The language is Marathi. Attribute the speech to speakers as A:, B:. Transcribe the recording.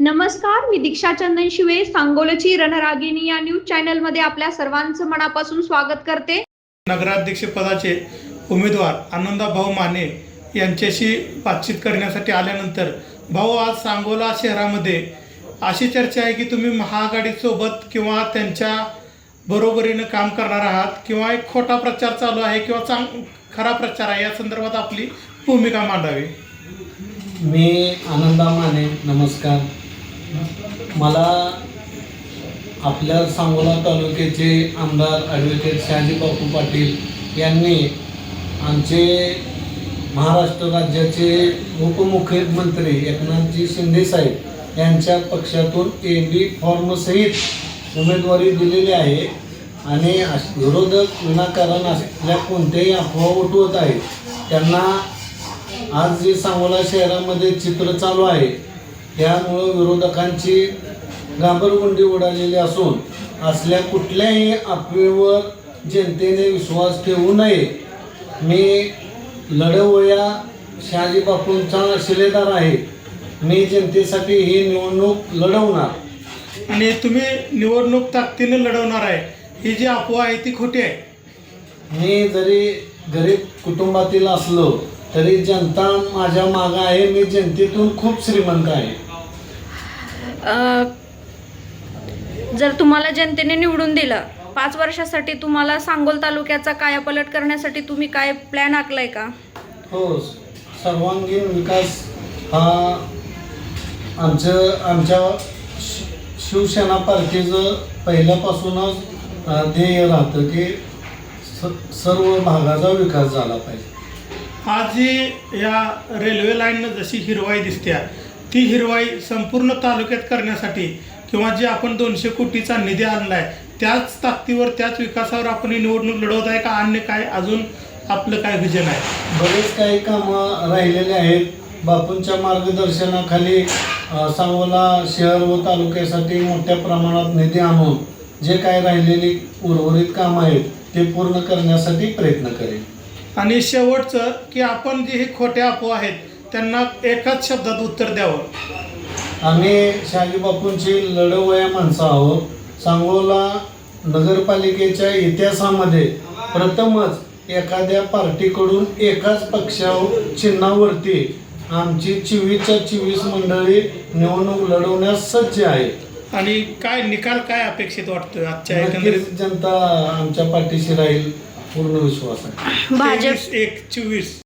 A: नमस्कार, मी दीक्षा चंदन शिवे, सांगोलची रणरागिणी या न्यूज चॅनल मध्ये आपल्या सर्वांचं मनापासून स्वागत करते।
B: नगराध्यक्ष पदाचे उमेदवार आनंदा भाऊ माने यांच्याशी बातचीत करण्यासाठी आल्यानंतर भाऊ, आज सांगोला शहरामध्ये अशी चर्चा आहे की तुम्ही महाआघाडीसोबत किंवा त्यांच्या बरोबरीनं काम करणार आहात किंवा एक खोटा प्रचार चालू आहे किंवा खरा प्रचार आहे, या संदर्भात आपली भूमिका मांडावी।
C: मी आनंदा माने, नमस्कार। मला आपल्या सांगोला तालुक्याचे आमदार ॲडव्होकेट शहाजी बापू पाटील यांनी आमचे महाराष्ट्र राज्याचे उपमुख्यमंत्री एकनाथजी शिंदे साहेब यांच्या पक्षातून AB फॉर्मसहित उमेदवारी दिलेली आहे आणि विरोधक विनाकारण असलेल्या कोणत्याही अफवा उठवत आहेत त्यांना आज जे सांगोला शहरामध्ये चित्र चालू आहे त्यामुळं विरोधकांची घाबरगुंडी उडालेली असून असल्या कुठल्याही अफवेवर जनतेने विश्वास ठेवू नये। मी लढवया शहाजी बापूंचा शिलेदार आहे। मी जनतेसाठी ही निवडणूक लढवणार
B: आणि तुम्ही निवडणूक ताकदीने लढवणार आहे, ही जी अफवा आहे ती खोटी आहे।
C: मी जरी गरीब कुटुंबातील असलो तरी जनता माझ्या मागं आहे। मी जनतेतून खूप श्रीमंत आहे।
A: जर तुम्हाला जनतेने निवडून दिलं 5 वर्षासाठी, तुम्हाला सांगोल तालुक्याचा कायापालट करण्यासाठी तुम्ही काय प्लॅन आखलाय का?
C: हो, सर्वांगीण विकास हा आमच्या शिवसेना पार्टीचं पहिल्यापासूनच ध्येय राहतं की सर्व भागाचा विकास झाला पाहिजे।
B: आज जी या रेल्वे लाईननं जशी हिरवाई दिसते ती हिरवाई संपूर्ण तालुक्यात करण्यासाठी किंवा जे आपण 200 कोटीचा निधी आणला आहे त्याच ताकदीवर त्याच विकासावर आपण ही निवडणूक लढवत आहे का अन्य काय अजून आपलं काय विजन आहे?
C: बरेच काही कामं राहिलेले आहेत। बापूंच्या मार्गदर्शनाखाली सांगोला शहर व तालुक्यासाठी मोठ्या प्रमाणात निधी आणून जे काय राहिलेली उर्वरित कामं आहेत ते पूर्ण करण्यासाठी प्रयत्न करेल।
B: आणि शेवटचं की आपण जे हे खोट्या अफवा आहेत त्यांना एकाच शब्दात उत्तर द्यावं।
C: आम्ही शहाजी बापूंची लढवया माणसं आहोत। सांगोला नगरपालिकेच्या इतिहासामध्ये प्रथमच एखाद्या पार्टीकडून एकाच चिन्हावरती आमची 24च्या 24 मंडळी निवडणूक लढवण्यास सज्ज आहे।
B: आणि काय निकाल काय अपेक्षित वाटतोय आजच्या
C: एकंदरीत जनता आमच्या पाठीशी राहील, पूर्ण विश्वास आहे।
A: भाजप
B: 23-1-24